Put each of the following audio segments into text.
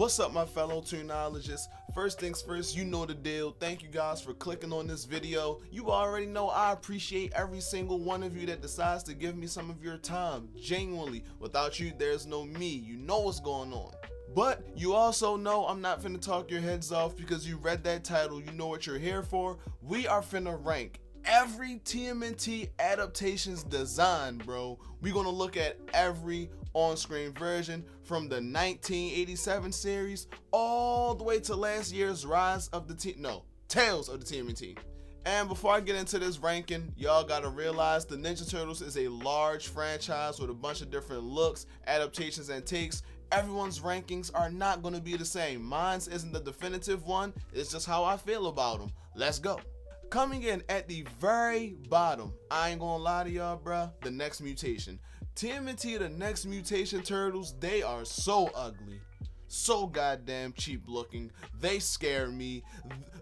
What's up, my fellow Toonologists? First things first, you know the deal. Thank you guys for clicking on this video. You already know I appreciate every single one of you that decides to give me some of your time. Genuinely, without you, there's no me. You know what's going on. But you also know I'm not finna talk your heads off because you read that title. You know what you're here for. We are finna rank every TMNT adaptation's design, bro. We're gonna look at every on-screen version from the 1987 series all the way to last year's Tales of the TMNT. And before I get into this ranking, y'all gotta realize the Ninja Turtles is a large franchise with a bunch of different looks, adaptations, and takes. Everyone's rankings are not gonna be the same. Mine's isn't the definitive one, it's just how I feel about them. Let's go. Coming in at the very bottom, I ain't gonna lie to y'all, bruh, the Next Mutation. TMNT, the Next Mutation Turtles, they are so ugly. So goddamn cheap looking. They scare me.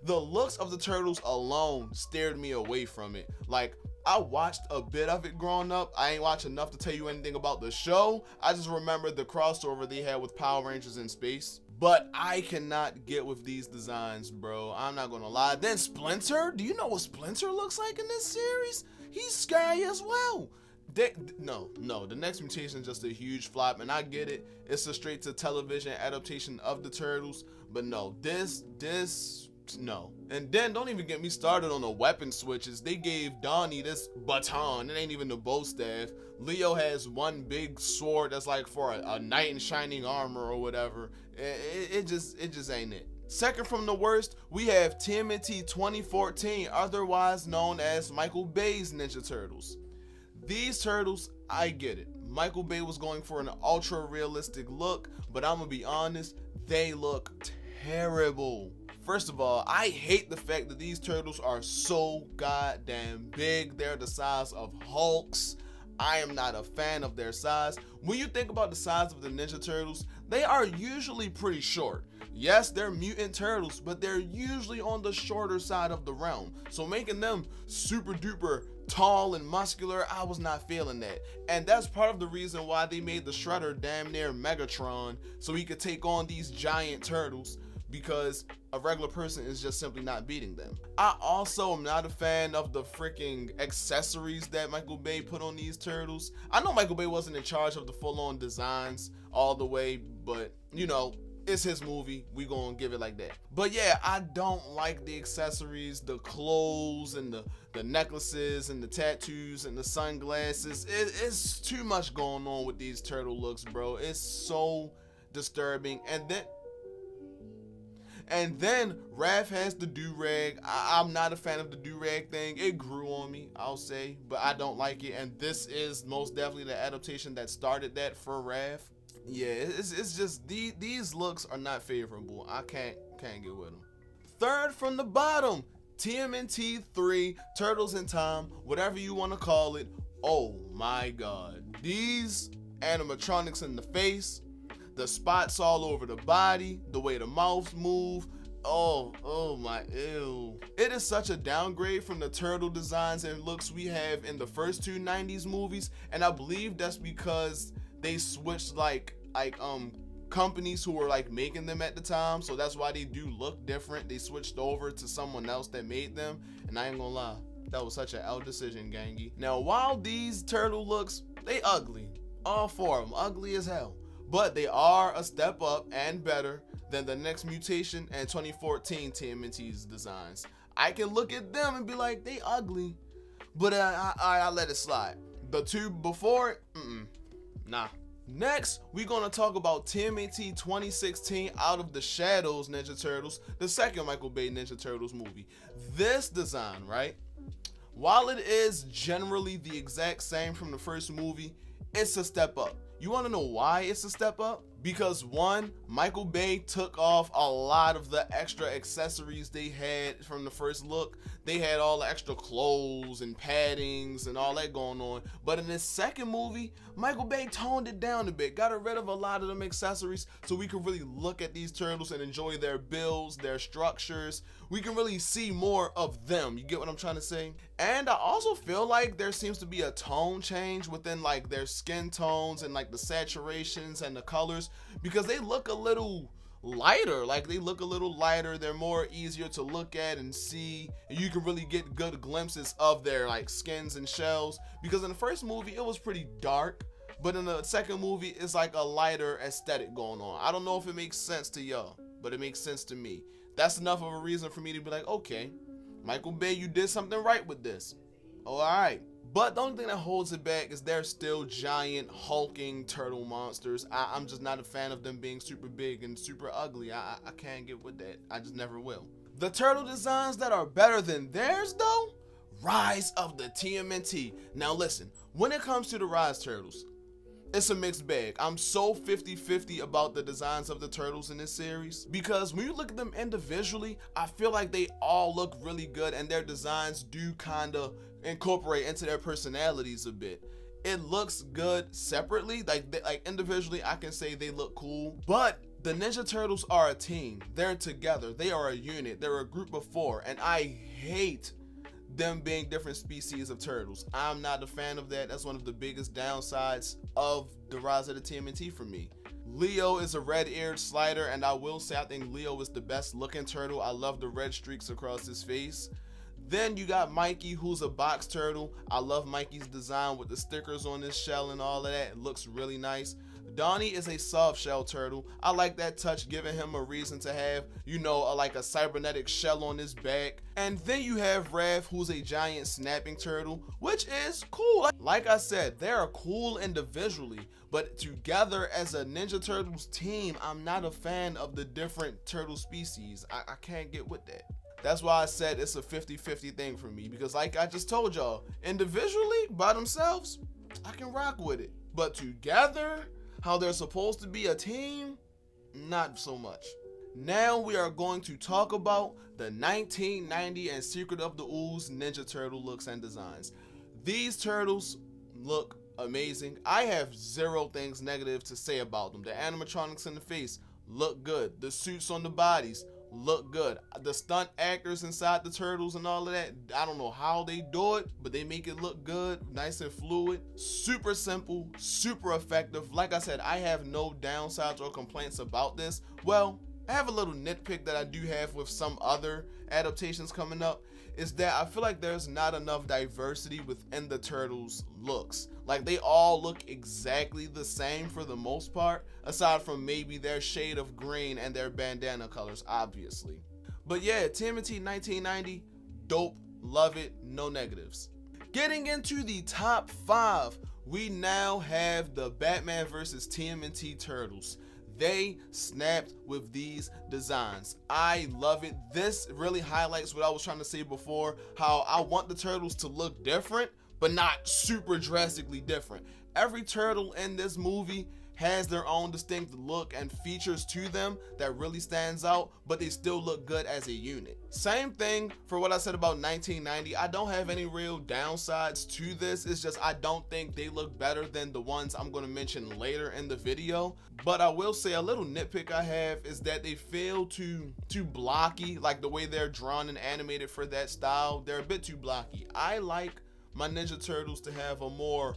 The looks of the Turtles alone steered me away from it. Like, I watched a bit of it growing up. I ain't watched enough to tell you anything about the show. I just remember the crossover they had with Power Rangers in space. But I cannot get with these designs, bro. I'm not gonna lie. Then Splinter? Do you know what Splinter looks like in this series? He's scary as well. No, the Next Mutation is just a huge flop, and I get it. It's a straight to television adaptation of the Turtles, but no, no. And then don't even get me started on the weapon switches. They gave Donnie this baton. It ain't even the bow staff. Leo has one big sword that's like for a knight in shining armor or whatever. It just ain't it. Second from the worst, we have TMNT 2014, otherwise known as Michael Bay's Ninja Turtles. These turtles, I get it. Michael Bay was going for an ultra realistic look, but I'm gonna be honest, they look terrible. First of all, I hate the fact that these turtles are so goddamn big. They're the size of Hulks. I am not a fan of their size. When you think about the size of the Ninja Turtles, they are usually pretty short. Yes, they're mutant turtles, but they're usually on the shorter side of the realm. So making them super duper tall and muscular, I was not feeling that. And that's part of the reason why they made the Shredder damn near Megatron, so he could take on these giant turtles, because a regular person is just simply not beating them. I also am not a fan of the freaking accessories that Michael Bay put on these turtles. I know Michael Bay wasn't in charge of the full-on designs all the way, but you know, it's his movie, we gonna give it like that. But yeah, I don't like the accessories, the clothes, and the necklaces, and the tattoos, and the sunglasses. It's too much going on with these turtle looks, bro. It's so disturbing. And then Raph has the do-rag. I'm not a fan of the do-rag thing. It grew on me, I'll say, but I don't like it. And this is most definitely the adaptation that started that for Raph. Yeah, it's just these looks are not favorable. I can't get with them. Third from the bottom, TMNT 3, Turtles in Time, whatever you want to call it. Oh my god. These animatronics in the face, the spots all over the body, the way the mouths move. Oh my, ew. It is such a downgrade from the turtle designs and looks we have in the first two 90s movies, and I believe that's because they switched like companies who were like making them at the time, so that's why they do look different. They switched over to someone else that made them, and I ain't gonna lie, that was such an L decision, gangy. Now, while these turtle looks, they ugly, all four of them ugly as hell, but they are a step up and better than the Next Mutation and 2014 TMNT's designs. I can look at them and be like, they ugly, but I let it slide. The two before it, nah. Next, we're gonna talk about TMNT 2016 Out of the Shadows Ninja Turtles, the second Michael Bay Ninja Turtles movie. This design, right? While it is generally the exact same from the first movie, it's a step up. You wanna know why it's a step up? Because one, Michael Bay took off a lot of the extra accessories they had from the first look. They had all the extra clothes and paddings and all that going on. But in this second movie, Michael Bay toned it down a bit, got rid of a lot of them accessories so we could really look at these turtles and enjoy their builds, their structures. We can really see more of them. You get what I'm trying to say? And I also feel like there seems to be a tone change within like their skin tones and like the saturations and the colors, because they look a little lighter. Like, they look a little lighter. They're more easier to look at and see, and you can really get good glimpses of their like skins and shells, because in the first movie it was pretty dark, but in the second movie it's like a lighter aesthetic going on. I don't know if it makes sense to y'all, but it makes sense to me. That's enough of a reason for me to be like, okay, Michael Bay, you did something right with this. All right. But the only thing that holds it back is they're still giant hulking turtle monsters. I'm just not a fan of them being super big and super ugly. I can't get with that. I just never will. The turtle designs that are better than theirs though, Rise of the TMNT. Now listen, when it comes to the Rise Turtles, it's a mixed bag. I'm so 50-50 about the designs of the turtles in this series, because when you look at them individually, I feel like they all look really good, and their designs do kind of incorporate into their personalities a bit. It looks good separately, like individually I can say they look cool, but the Ninja Turtles are a team. They're together. They are a unit. They're a group of four, and I hate them being different species of turtles. I'm not a fan of that. That's one of the biggest downsides of the Rise of the TMNT for me. Leo is a red-eared slider, and I will say I think Leo is the best looking turtle. I love the red streaks across his face. Then you got Mikey, who's a box turtle. I love Mikey's design with the stickers on his shell and all of that. It looks really nice. Donnie is a soft shell turtle. I like that touch, giving him a reason to have, like a cybernetic shell on his back. And then you have Raph, who's a giant snapping turtle, which is cool. Like I said, they're cool individually, but together as a Ninja Turtles team, I'm not a fan of the different turtle species. I can't get with that. That's why I said it's a 50-50 thing for me, because like I just told y'all, individually, by themselves, I can rock with it. But together, how they're supposed to be a team, not so much. Now we are going to talk about the 1990 and Secret of the Ooze Ninja Turtle looks and designs. These turtles look amazing. I have zero things negative to say about them. The animatronics in the face look good. The suits on the bodies look good. The stunt actors inside the turtles and all of that, I don't know how they do it, but they make it look good, nice and fluid. Super simple, super effective. Like I said, I have no downsides or complaints about this. Well, I have a little nitpick that I do have with some other adaptations coming up, is that I feel like there's not enough diversity within the turtles' looks. Like, they all look exactly the same for the most part, aside from maybe their shade of green and their bandana colors, obviously. But yeah, TMNT 1990, dope, love it, no negatives. Getting into the top 5, we now have the Batman vs. TMNT Turtles. They snapped with these designs. I love it. This really highlights what I was trying to say before, how I want the turtles to look different, but not super drastically different. Every turtle in this movie has their own distinct look and features to them that really stands out, but they still look good as a unit. Same thing for what I said about 1990. I don't have any real downsides to this. It's just I don't think they look better than the ones I'm going to mention later in the video. But I will say a little nitpick I have is that they feel too blocky, like the way they're drawn and animated for that style. They're a bit too blocky. I like my Ninja Turtles to have a more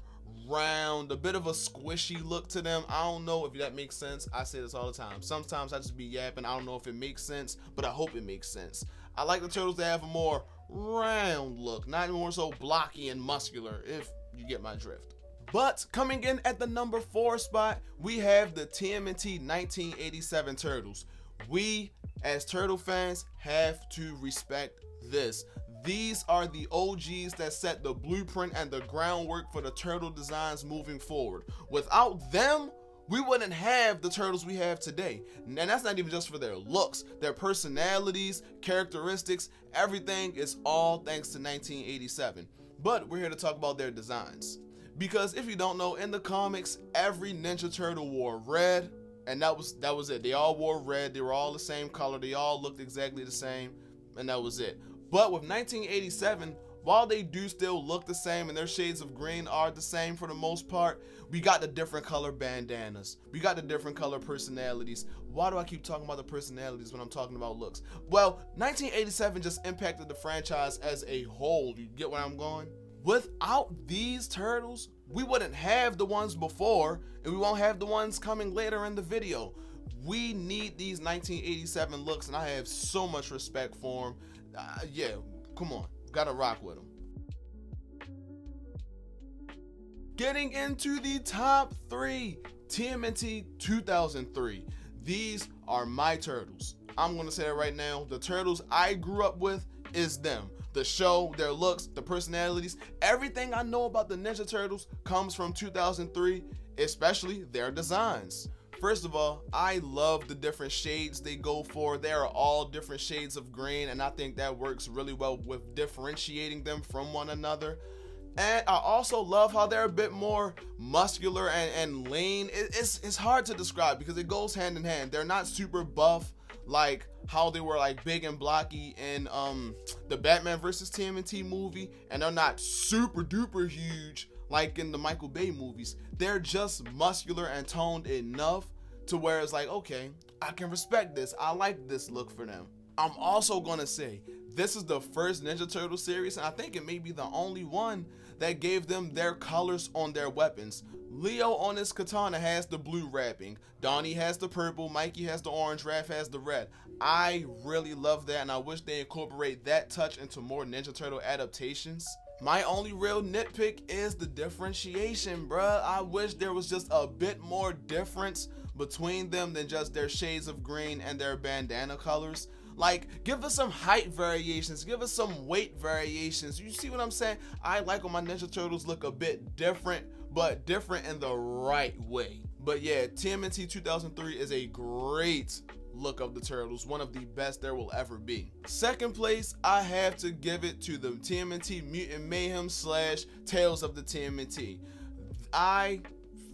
round, a bit of a squishy look to them. I don't know if that makes sense. I say this all the time. Sometimes I just be yapping. I don't know if it makes sense, but I hope it makes sense. I like the turtles to have a more round look, not more so blocky and muscular, if you get my drift. But coming in at the number 4 spot, we have the TMNT 1987 Turtles. We, as turtle fans, have to respect this. These are the OGs that set the blueprint and the groundwork for the turtle designs moving forward. Without them, we wouldn't have the turtles we have today. And that's not even just for their looks, their personalities, characteristics, everything is all thanks to 1987. But we're here to talk about their designs. Because if you don't know, in the comics, every Ninja Turtle wore red, and that was it. They all wore red, they were all the same color, they all looked exactly the same, and that was it. But with 1987, while they do still look the same and their shades of green are the same for the most part, we got the different color bandanas. We got the different color personalities. Why do I keep talking about the personalities when I'm talking about looks? Well, 1987 just impacted the franchise as a whole. You get where I'm going? Without these turtles, we wouldn't have the ones before, and we won't have the ones coming later in the video. We need these 1987 looks, and I have so much respect for them. Yeah, come on, gotta rock with them. Getting into the top 3, TMNT 2003. These are my turtles. I'm gonna say it right now. The turtles I grew up with is them. The show, their looks, the personalities, everything I know about the Ninja Turtles comes from 2003, especially their designs. First of all, I love the different shades they go for. They are all different shades of green, and I think that works really well with differentiating them from one another. And I also love how they're a bit more muscular and lean. It's hard to describe because it goes hand in hand. They're not super buff like how they were like big and blocky in the Batman vs. TMNT movie, and they're not super duper huge like in the Michael Bay movies. They're just muscular and toned enough to where it's like, okay, I can respect this. I like this look for them. I'm also gonna say this is the first Ninja Turtle series, and I think it may be the only one that gave them their colors on their weapons. Leo on his katana has the blue wrapping, Donnie has the purple, Mikey has the orange, Raph has the red. I really love that, and I wish they incorporate that touch into more Ninja Turtle adaptations. My only real nitpick is the differentiation, bruh. I wish there was just a bit more difference between them than just their shades of green and their bandana colors. Like, give us some height variations, give us some weight variations. You see what I'm saying? I like when my Ninja Turtles look a bit different, but different in the right way. But yeah, TMNT 2003 is a great look of the Turtles, one of the best there will ever be. Second place, I have to give it to the TMNT Mutant Mayhem / Tales of the TMNT. I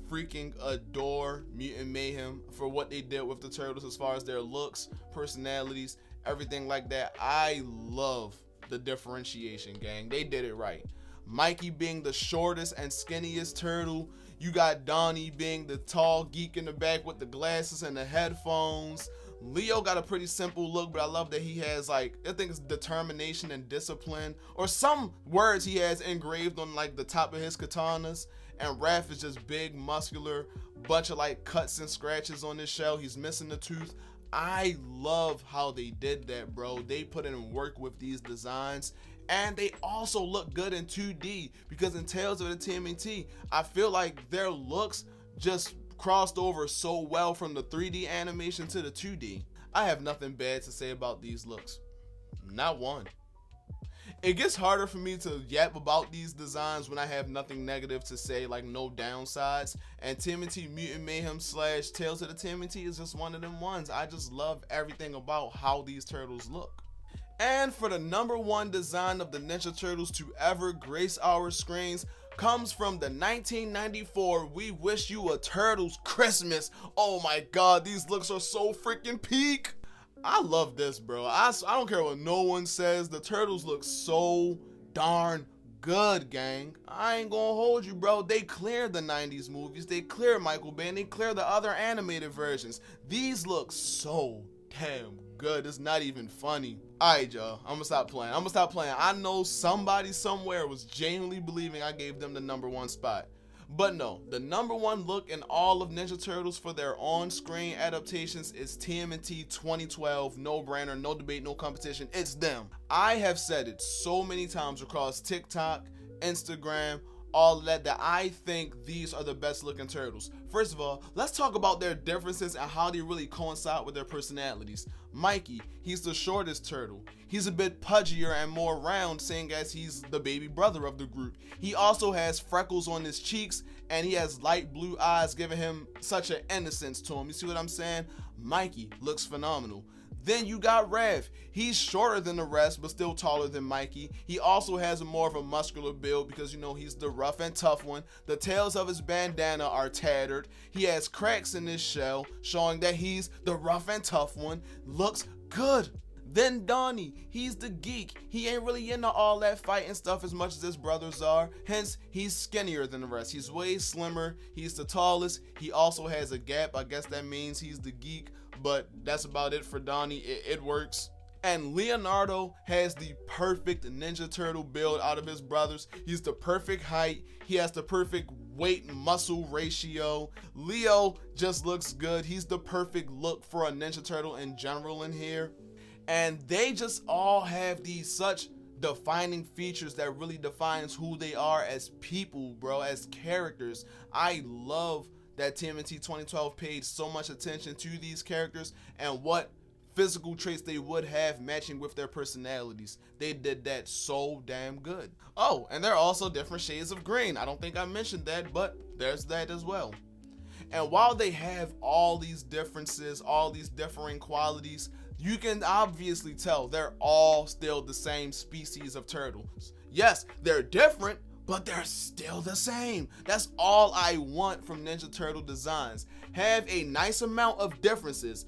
freaking adore Mutant Mayhem for what they did with the Turtles as far as their looks, personalities, everything like that. I love the differentiation, gang. They did it right. Mikey being the shortest and skinniest turtle. You got Donnie being the tall geek in the back with the glasses and the headphones. Leo got a pretty simple look, but I love that he has, like, I think it's determination and discipline, or some words he has engraved on like the top of his katanas. And Raph is just big, muscular, bunch of like cuts and scratches on his shell. He's missing a tooth. I love how they did that, bro. They put in work with these designs, and they also look good in 2D, because in Tales of the TMNT, I feel like their looks just crossed over so well from the 3D animation to the 2D. I have nothing bad to say about these looks. Not one. It gets harder for me to yap about these designs when I have nothing negative to say, like no downsides. And TMNT Mutant Mayhem / Tales of the TMNT is just one of them ones. I just love everything about how these turtles look. And for the #1 design of the Ninja Turtles to ever grace our screens comes from the 1994 We Wish You a Turtles Christmas. Oh my god, these looks are so freaking peak. I love this, bro. I don't care what no one says. The Turtles look so darn good, gang. I ain't gonna hold you, bro. They cleared the 90s movies. They cleared Michael Bay. They cleared the other animated versions. These look so damn good. It's not even funny. Alright, y'all. I'm gonna stop playing. I know somebody somewhere was genuinely believing I gave them the #1 spot. But no, the #1 look in all of Ninja Turtles for their on-screen adaptations is TMNT 2012. No brainer, no debate, no competition. It's them. I have said it so many times across TikTok, Instagram, all of that I think these are the best looking turtles. First of all, let's talk about their differences and how they really coincide with their personalities. Mikey, he's the shortest turtle. He's a bit pudgier and more round, seeing as he's the baby brother of the group. He also has freckles on his cheeks, and he has light blue eyes, giving him such an innocence to him. You see what I'm saying? Mikey looks phenomenal. Then you got Raph. He's shorter than the rest, but still taller than Mikey. He also has more of a muscular build because, you know, he's the rough and tough one. The tails of his bandana are tattered. He has cracks in his shell, showing that he's the rough and tough one. Looks good. Then Donnie, he's the geek. He ain't really into all that fighting stuff as much as his brothers are. Hence, he's skinnier than the rest. He's way slimmer. He's the tallest. He also has a gap. I guess that means he's the geek, but that's about it for Donnie. It works. And Leonardo has the perfect Ninja Turtle build out of his brothers. He's the perfect height. He has the perfect weight muscle ratio. Leo just looks good. He's the perfect look for a Ninja Turtle in general in here. And they just all have these such defining features that really defines who they are as people, bro, as characters. I love that TMNT 2012 paid so much attention to these characters and what physical traits they would have matching with their personalities. They did that so damn good. Oh, and there are also different shades of green. I don't think I mentioned that, but there's that as well. And while they have all these differences, all these differing qualities, you can obviously tell they're all still the same species of turtles. Yes, they're different, but they're still the same. That's all I want from Ninja Turtle designs. Have a nice amount of differences.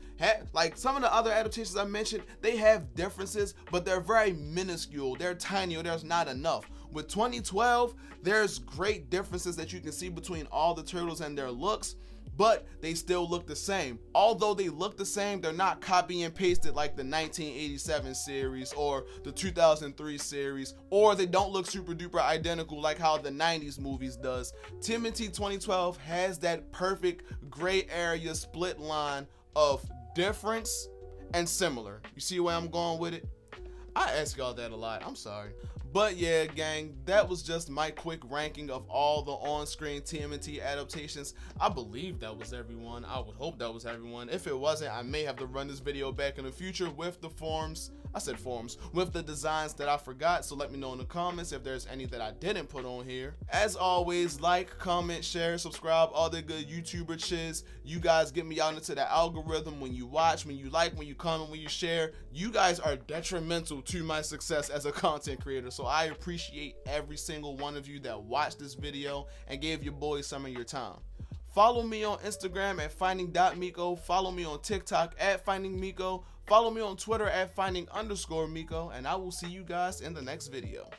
Like some of the other adaptations I mentioned, they have differences, but they're very minuscule. They're tiny, or there's not enough. With 2012, there's great differences that you can see between all the turtles and their looks, but they still look the same. Although they look the same, they're not copy and pasted like the 1987 series or the 2003 series, or they don't look super duper identical like how the 90s movies does. TMNT 2012 has that perfect gray area split line of difference and similar. You see where I'm going with it? I ask y'all that a lot, I'm sorry. But yeah, gang, that was just my quick ranking of all the on-screen TMNT adaptations. I believe that was everyone. I would hope that was everyone. If it wasn't, I may have to run this video back in the future with the forms. I said forms. With the designs that I forgot, so let me know in the comments if there's any that I didn't put on here. As always, like, comment, share, subscribe, all the good YouTuber chiz. You guys get me out into the algorithm when you watch, when you like, when you comment, when you share. You guys are detrimental to my success as a content creator. So I appreciate every single one of you that watched this video and gave your boys some of your time. Follow me on Instagram at finding.miko. Follow me on TikTok at findingmiko. Follow me on Twitter at finding_miko. And I will see you guys in the next video.